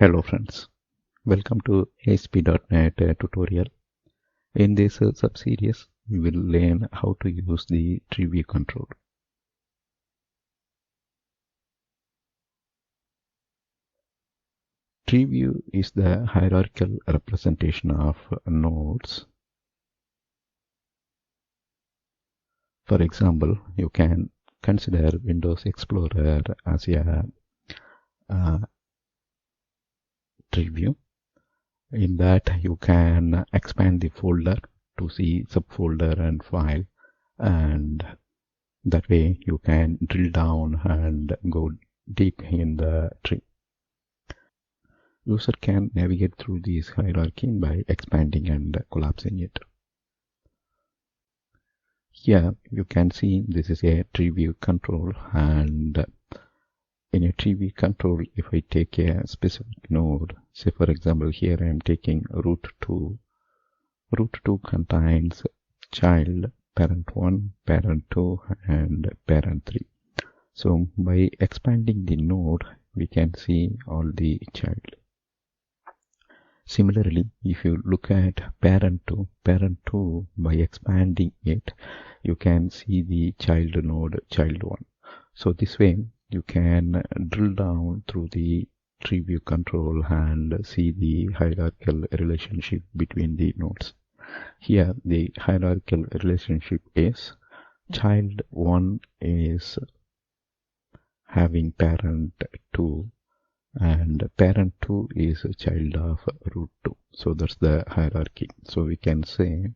Hello friends, welcome to ASP.NET tutorial. In this sub-series, we will learn how to use the TreeView control. TreeView is the hierarchical representation of nodes. For example, you can consider Windows Explorer as a TreeView. In that, you can expand the folder to see subfolder and file, and that way you can drill down and go deep in the tree. User can navigate through this hierarchy by expanding and collapsing it. Here you can see this is a TreeView control, and in a TreeView control, if I take a specific node, say for example here I am taking root 2. Root 2 contains child, parent 1, parent 2 and parent 3. So by expanding the node, we can see all the child. Similarly, if you look at parent 2, by expanding it, you can see the child node, child 1. So this way, you can drill down through the TreeView control and see the hierarchical relationship between the nodes. Here, the hierarchical relationship is child 1 is having parent 2, and parent 2 is a child of root 2. So that's the hierarchy. So we can say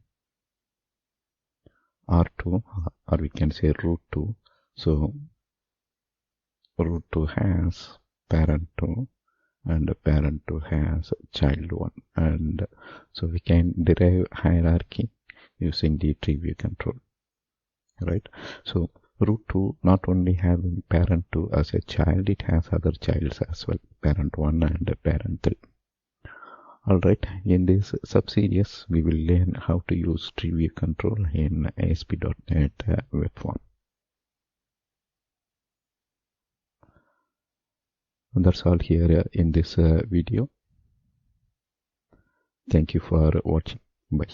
R2, or we can say root 2. So root 2 has parent 2 and parent 2 has child 1. And so we can derive hierarchy using the TreeView control, right? So root 2 not only having parent 2 as a child, it has other childs as well, parent 1 and parent 3. Alright, in this sub-series, we will learn how to use TreeView control in ASP.NET Web Form. And that's all here in this video. Thank you for watching. Bye.